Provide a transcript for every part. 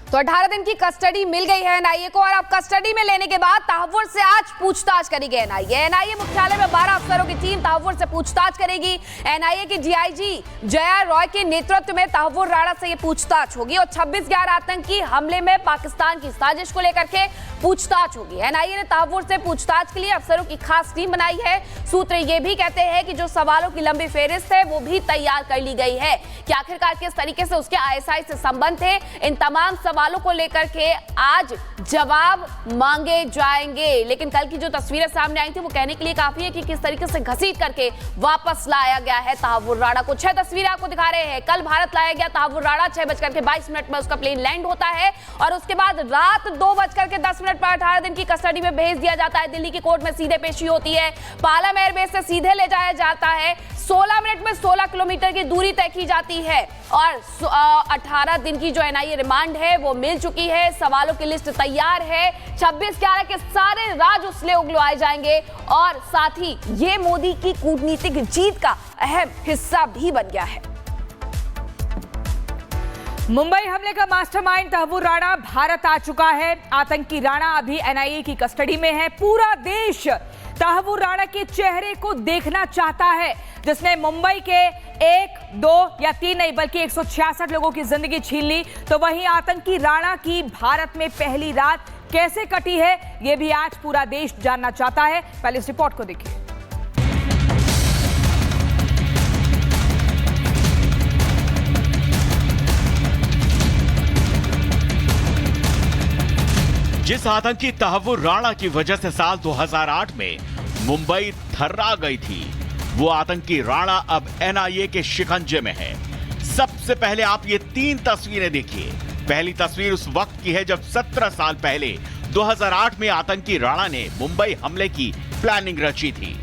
तो 18 दिन की कस्टडी मिल गई है एनआईए को और अब कस्टडी में लेने के बाद तहव्वुर से आज पूछताछ करेगी एनआईए। एनआईए मुख्यालय में 12 अफसरों की टीम तहव्वुर से पूछताछ करेगी। एनआईए की डीआईजी जया रॉय के नेतृत्व में तहव्वुर राणा से ये पूछताछ होगी और 26/11 आतंकी हमले में पाकिस्तान की साजिश को लेकर के पूछताछ होगी। एनआईए ने तहव्वुर से पूछताछ के लिए अफसरों की खास टीम बनाई है। सूत्र ये भी कहते हैं कि जो सवालों की लंबी फेहरिस्त है वो भी तैयार कर ली गई है कि आखिरकार किस तरीके से उसके आईएसआई से संबंध थे। इन तमाम सवालों को लेकर के आज जवाब मांगे जाएंगे। लेकिन कल की जो तस्वीरें सामने आई थी वो कहने के लिए काफी है कि किस तरीके से घसीट करके वापस लाया गया है तहव्वुर राणा को। 6 तस्वीरें आपको दिखा रहे हैं। कल भारत लाया गया तहव्वुर राणा, 6:22 में उसका प्लेन लैंड होता है और उसके बाद रात 2:10 पर 18 दिन की कस्टडी में भेज दिया जाता है। दिल्ली की कोर्ट में सीधे पेशी होती है। पालम एयरबेस से सीधे ले जाया जाता है। 16 मिनट में 16 किलोमीटर की दूरी तय की जाती है और 18 दिन की जो एनआईए रिमांड है वो मिल चुकी है। सवालों की लिस्ट तैयार है। 26/11 के सारे राज उसले उगलवाए जाएंगे और साथ ही ये मोदी की कूटनीतिक जीत का अहम हिस्सा भी बन गया है। मुंबई हमले का मास्टरमाइंड तहव्वुर राणा भारत आ चुका है। आतंकी राणा अभी एनआईए की कस्टडी में है। पूरा देश तहव्वुर राणा के चेहरे को देखना चाहता है जिसने मुंबई के 1, 2 या 3 नहीं बल्कि 166 लोगों की जिंदगी छीन ली। तो वहीं आतंकी राणा की भारत में पहली रात कैसे कटी है यह भी आज पूरा देश जानना चाहता है। पहले इस रिपोर्ट को देखिए। जिस आतंकी तहव्वुर राणा की वजह से साल 2008 में मुंबई थर्रा गई थी, वो आतंकी राणा अब एनआईए के शिकंजे में है। सबसे पहले आप ये 3 तस्वीरें देखिए। पहली तस्वीर उस वक्त की है जब 17 साल पहले 2008 में आतंकी राणा ने मुंबई हमले की प्लानिंग रची थी।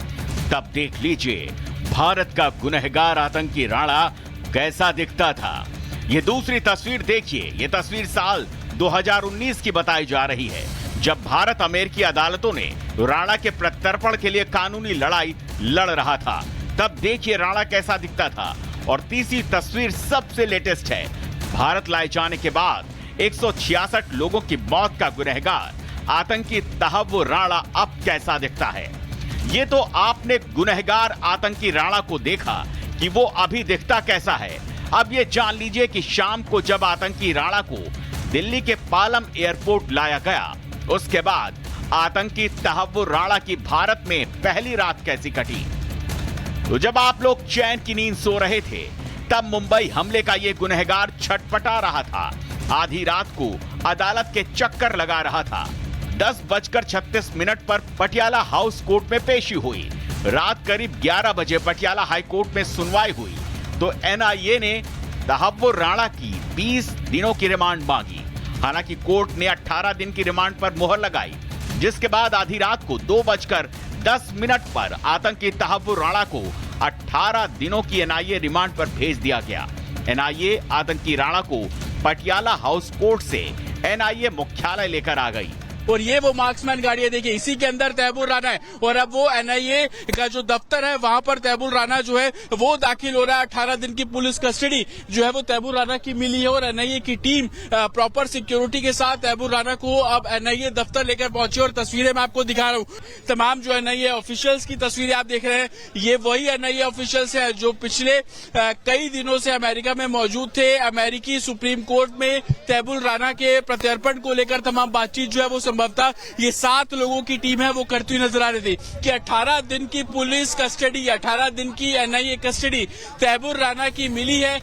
तब देख लीजिए भारत का गुनहगार आतंकी राणा कैसा दिखता था। ये दूसरी तस्वीर देखिए। ये तस्वीर साल 2019 की बताई जा रही है जब भारत अमेरिकी अदालतों ने राणा के प्रत्यर्पण के लिए कानूनी लड़ाई लड़ रहा था। तब देखिए राणा कैसा दिखता था। और तीसरी तस्वीर सबसे लेटेस्ट है। भारत लाए जाने के बाद 166 लोगों की मौत का गुनहगार आतंकी तहव्वुर राणा अब कैसा दिखता है। ये तो आपने गुनहगार आतंकी राणा को देखा कि वो अभी दिखता कैसा है। अब ये जान लीजिए कि शाम को जब आतंकी राणा को दिल्ली के पालम एयरपोर्ट लाया गया, उसके बाद आतंकी तहव्वुर राणा की भारत में पहली रात कैसी कटी। तो जब आप लोग चैन की नींद सो रहे थे तब मुंबई हमले का ये गुनहगार छटपटा रहा था। आधी रात को अदालत के चक्कर लगा रहा था। 10:36 पर पटियाला हाउस कोर्ट में पेशी हुई। रात करीब 11 बजे पटियाला हाई कोर्ट में सुनवाई हुई तो एनआईए ने तहव्वुर राणा की 20 दिनों की रिमांड मांगी। हालांकि कोर्ट ने 18 दिन की रिमांड पर मुहर लगाई, जिसके बाद आधी रात को 2:10 पर आतंकी तहव्वुर राणा को 18 दिनों की एनआईए रिमांड पर भेज दिया गया। एनआईए आतंकी राणा को पटियाला हाउस कोर्ट से एनआईए मुख्यालय लेकर आ गई। और ये वो मार्क्समैन गाड़ी है, देखिए इसी के अंदर तहव्वुर राणा है और अब वो एनआईए का जो दफ्तर है वहां पर तहव्वुर राणा जो है वो दाखिल हो रहा है। 18 दिन की पुलिस कस्टडी जो है वो तहव्वुर राणा की मिली है और एनआईए की टीम प्रॉपर सिक्योरिटी के साथ तहव्वुर राणा को अब एनआईए दफ्तर लेकर पहुंची और तस्वीरें मैं आपको दिखा रहा हूँ। तमाम जो एनआईए ऑफिशियल्स की तस्वीरें आप देख रहे हैं, ये वही एनआईए ऑफिशियल्स है जो पिछले कई दिनों से अमेरिका में मौजूद थे। अमेरिकी सुप्रीम कोर्ट में तहव्वुर राणा के प्रत्यर्पण को लेकर तमाम बातचीत जो है वो संभवतः ये 7 लोगों की टीम है वो करती हुई नजर आ रही थी कि 18 दिन की पुलिस कस्टडी, 18 दिन की एनआईए कस्टडी तहव्वुर राणा की मिली है।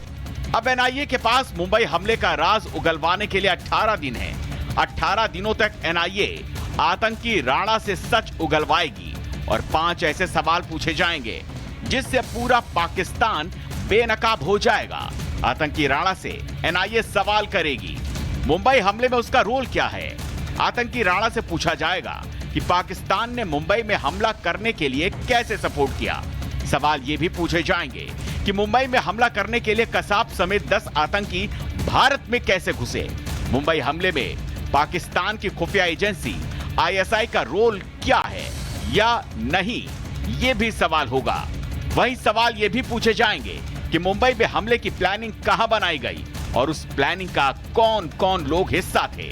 अब एनआईए के पास मुंबई हमले का राज उगलवाने के लिए 18 दिन है। 18 दिनों तक एनआईए आतंकी राणा से सच उगलवाएगी और 5 ऐसे सवाल पूछे जाएंगे जिससे पूरा पाकिस्तान बेनकाब हो जाएगा। आतंकी राणा से एनआईए सवाल करेगी मुंबई हमले में उसका रोल क्या है। आतंकी राणा से पूछा जाएगा कि पाकिस्तान ने मुंबई में हमला करने के लिए कैसे सपोर्ट किया। सवाल ये भी पूछे जाएंगे कि मुंबई में हमला करने के लिए कसाब समेत 10 आतंकी भारत में कैसे घुसे। मुंबई हमले में पाकिस्तान की खुफिया एजेंसी आईएसआई का रोल क्या है या नहीं, ये भी सवाल होगा। वही सवाल ये भी पूछे जाएंगे कि मुंबई में हमले की प्लानिंग कहां बनाई गई, और उस प्लानिंग का कौन कौन लोग हिस्सा थे।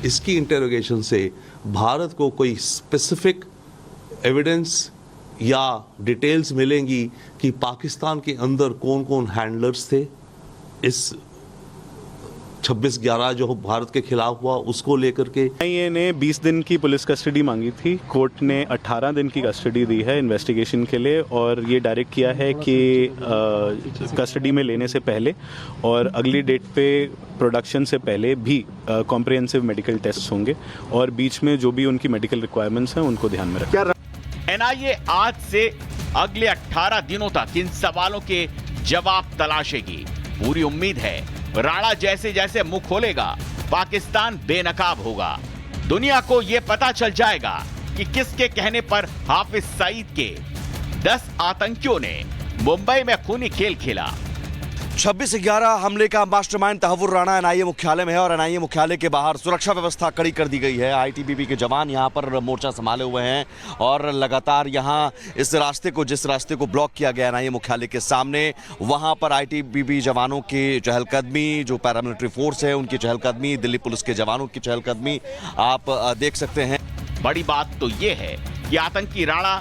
इसकी इंटेरोगेशन से भारत को कोई स्पेसिफिक एविडेंस या डिटेल्स मिलेंगी कि पाकिस्तान के अंदर कौन कौन हैंडलर्स थे इस 26/11 जो भारत के खिलाफ हुआ उसको लेकर के। एनआईए ने 20 दिन की पुलिस कस्टडी मांगी थी, कोर्ट ने 18 दिन की कस्टडी दी है इन्वेस्टिगेशन के लिए और ये डायरेक्ट किया है कि कस्टडी में लेने से पहले और अगली डेट पे प्रोडक्शन से पहले भी कॉम्प्रिहेंसिव मेडिकल टेस्ट होंगे और बीच में जो भी उनकी मेडिकल रिक्वायरमेंट्स हैं उनको ध्यान में रखें। एनआईए आज से अगले 18 दिनों तक इन सवालों के जवाब तलाशेगी। पूरी उम्मीद है राणा जैसे जैसे मुंह खोलेगा पाकिस्तान बेनकाब होगा। दुनिया को यह पता चल जाएगा कि किसके कहने पर हाफिज सईद के 10 आतंकियों ने मुंबई में खूनी खेल खेला। 26/11 हमले का मास्टरमाइंड तहव्वुर राणा एनआईए मुख्यालय में है और एनआईए मुख्यालय के बाहर सुरक्षा व्यवस्था कड़ी कर दी गई है। आईटीबीपी के जवान यहां पर मोर्चा संभाले हुए हैं और लगातार यहां इस रास्ते को जिस रास्ते को ब्लॉक किया गया एनआईए मुख्यालय के सामने वहां पर आईटीबीपी जवानों की चहलकदमी, जो पैरामिलिट्री फोर्स है उनकी चहलकदमी, दिल्ली पुलिस के जवानों की चहलकदमी आप देख सकते हैं। बड़ी बात तो यह है कि आतंकी राणा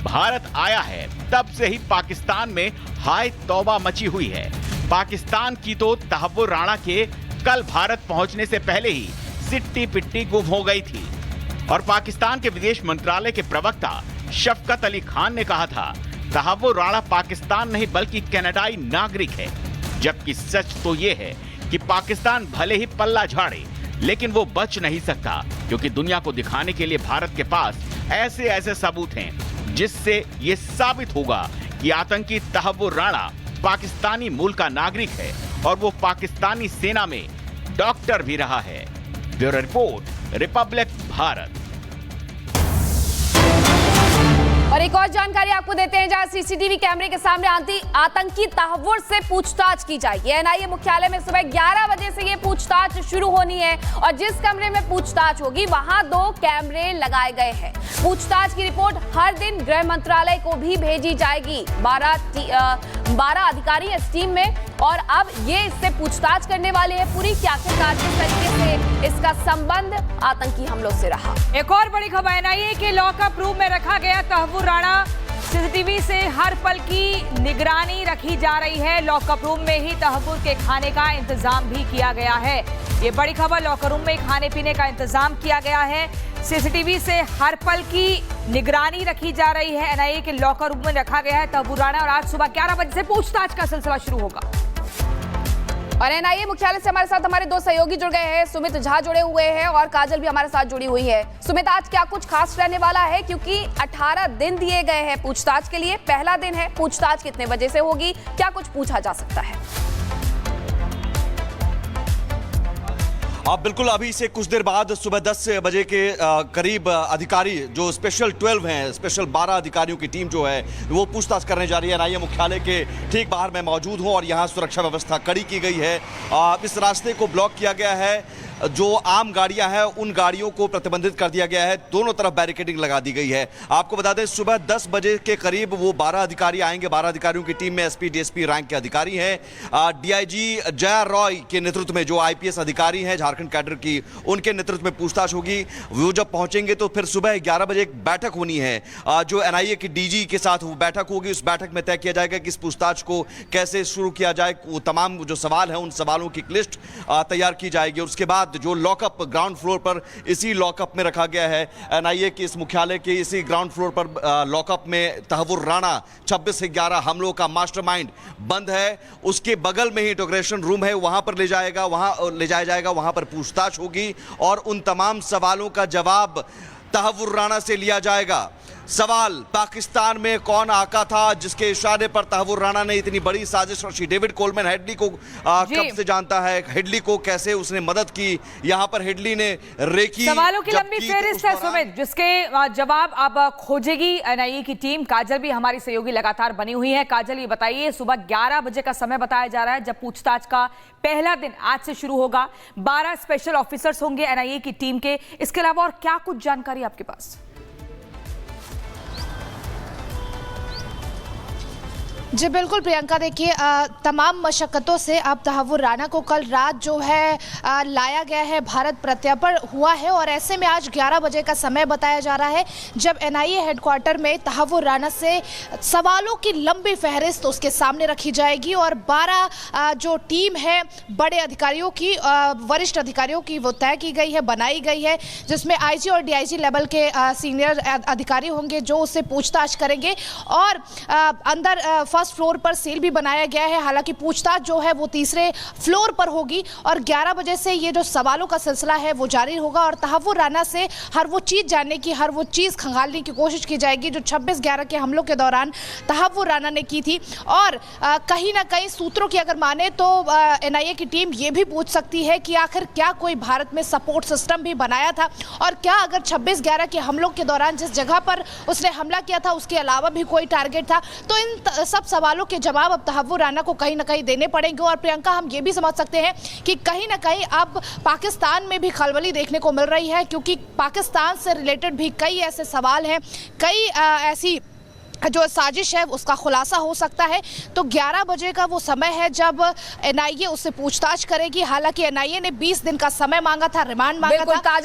भारत आया है तब से ही पाकिस्तान में हाय तौबा मची हुई है। पाकिस्तान की तो तहव्वुर राणा के कल भारत पहुंचने से पहले ही सिट्टी पिट्टी गुम हो गई थी और पाकिस्तान के विदेश मंत्रालय के प्रवक्ता शफकत अली खान ने कहा था तहव्वुर राणा पाकिस्तान नहीं बल्कि कनाडाई नागरिक है। जबकि सच तो ये है कि पाकिस्तान भले ही पल्ला झाड़े लेकिन वो बच नहीं सकता, क्योंकि दुनिया को दिखाने के लिए भारत के पास ऐसे ऐसे सबूत हैं जिससे ये साबित होगा कि आतंकी तहव्वुर राणा पाकिस्तानी मूल का नागरिक है और वो पाकिस्तानी सेना में डॉक्टर भी रहा है। Bureau report, Republic Bharat. और एक और जानकारी आपको देते हैं, जहां सीसीटीवी कैमरे के सामने आतंकी तहव्वुर से पूछताछ की जाएगी। एनआईए मुख्यालय में सुबह 11 बजे से ये पूछताछ शुरू होनी है और जिस कमरे में पूछताछ होगी वहां 2 कैमरे लगाए गए हैं। पूछताछ की रिपोर्ट हर दिन गृह मंत्रालय को भी भेजी जाएगी। 12 अधिकारी इस टीम में और अब ये इससे पूछताछ करने वाले हैं पूरी क्या किस तरीके से इसका संबंध आतंकी हमलों से रहा। एक और बड़ी खबर, एनआईए के लॉकअप रूम में रखा गया तहव्वुर राणा। सीसीटीवी से हर पल की निगरानी रखी जा रही है। लॉकअप रूम में ही तहव्वुर के खाने का इंतजाम भी किया गया है। ये बड़ी खबर, लॉकर रूम में खाने पीने का इंतजाम किया गया है। सीसीटीवी से हर पल की निगरानी रखी जा रही है। एनआईए के लॉकर रूम में रखा गया है तहव्वुर राणा और आज सुबह 11 बजे से पूछताछ का सिलसिला शुरू होगा। और एनआईए मुख्यालय से हमारे साथ हमारे 2 सहयोगी जुड़ गए हैं। सुमित झा जुड़े हुए हैं और काजल भी हमारे साथ जुड़ी हुई है। सुमित, आज क्या कुछ खास रहने वाला है, क्योंकि 18 दिन दिए गए हैं पूछताछ के लिए, पहला दिन है, पूछताछ कितने बजे से होगी, क्या कुछ पूछा जा सकता है? आप बिल्कुल अभी से कुछ देर बाद सुबह 10 बजे के करीब अधिकारी जो स्पेशल 12 हैं, स्पेशल 12 अधिकारियों की टीम जो है वो पूछताछ करने जा रही है। एनआईए मुख्यालय के ठीक बाहर मैं मौजूद हूं और यहां सुरक्षा व्यवस्था कड़ी की गई है। इस रास्ते को ब्लॉक किया गया है। जो आम गाड़ियां हैं उन गाड़ियों को प्रतिबंधित कर दिया गया है। दोनों तरफ बैरिकेडिंग लगा दी गई है। आपको बता दें सुबह 10 बजे के करीब वो 12 अधिकारी आएंगे। 12 अधिकारियों की टीम में एसपी, डीएसपी रैंक के अधिकारी हैं। डीआईजी जया रॉय के नेतृत्व में जो आईपीएस अधिकारी हैं झारखंड कैडर की, उनके नेतृत्व में पूछताछ होगी। वो जब पहुंचेंगे तो फिर सुबह 11 बजे एक बैठक होनी है जो एनआईए की डीजी के साथ वो बैठक होगी। उस बैठक में तय किया जाएगा कि इस पूछताछ को कैसे शुरू किया जाए। वो तमाम जो सवाल हैं उन सवालों की लिस्ट तैयार की जाएगी। उसके बाद जो लॉकअप ग्राउंड फ्लोर पर इसी लॉकअप में रखा गया है एनआईए के इस मुख्यालय के इसी ग्राउंड फ्लोर पर लॉकअप में तहव्वुर राणा 26/11 हमलों का मास्टरमाइंड बंद है। उसके बगल में ही इंटरोगेशन रूम है, वहां पर ले जाया जाएगा। वहां पर पूछताछ होगी और उन तमाम सवालों का जवाब तहव्वुर राणा से लिया जाएगा। सवाल, पाकिस्तान में कौन आका था जिसके इशारे पर तहव्वुर राणा ने इतनी बड़ी साजिश रची? डेविड कोलमैन हेडली को कब से जानता है? हेडली को कैसे उसने मदद की? यहाँ पर हेडली ने रेकी सवालों की लंबी फेहरिस्त है सुमित, जिसके जवाब अब खोजेगी एनआईए की टीम। काजल भी हमारी सहयोगी लगातार बनी हुई है। काजल, ये बताइए, सुबह 11 बजे का समय बताया जा रहा है जब पूछताछ का पहला दिन आज से शुरू होगा। 12 स्पेशल ऑफिसर्स होंगे एनआईए की टीम के। इसके अलावा और क्या कुछ जानकारी आपके पास? जी बिल्कुल प्रियंका, देखिए तमाम मशक्क़तों से अब तहव्वुर राणा को कल रात जो है लाया गया है, भारत प्रत्यर्पण हुआ है और ऐसे में आज 11 बजे का समय बताया जा रहा है जब एनआईए हेडक्वार्टर में तहव्वुर राणा से सवालों की लंबी फहरिस्त उसके सामने रखी जाएगी और 12 जो टीम है बड़े अधिकारियों की, वरिष्ठ अधिकारियों की वो तय की गई है, बनाई गई है, जिसमें आईजी और डीआईजी लेवल के सीनियर अधिकारी होंगे जो उससे पूछताछ करेंगे और अंदर फर्स्ट फ्लोर पर सेल भी बनाया गया है। हालांकि पूछताछ जो है वो तीसरे फ्लोर पर होगी और 11 बजे से ये जो सवालों का सिलसिला है वो जारी होगा और तहव्वुर राणा से हर वो चीज़ जानने की, हर वो चीज़ खंगालने की कोशिश की जाएगी जो 26/11 के हमलों के दौरान तहव्वुर राणा ने की थी। और कहीं ना कहीं सूत्रों की अगर माने तो एनआईए की टीम ये भी पूछ सकती है कि आखिर क्या कोई भारत में सपोर्ट सिस्टम भी बनाया था और क्या अगर 26/11 के हमलों के दौरान जिस जगह पर उसने हमला किया था उसके अलावा भी कोई टारगेट था। तो इन सब सवालों के जवाब अब तहव्वुर राणा को कहीं ना कहीं देने पड़ेंगे। और प्रियंका, हम ये भी समझ सकते हैं कि कहीं ना कहीं अब पाकिस्तान में भी खलबली देखने को मिल रही है क्योंकि पाकिस्तान से रिलेटेड भी कई ऐसे सवाल हैं, कई ऐसी जो साजिश है उसका खुलासा हो सकता है। तो 11 बजे का वो समय है जब एनआईए उससे पूछताछ करेगी। हालांकि एनआईए ने 20 दिन का समय मांगा था, रिमांड मांगा था।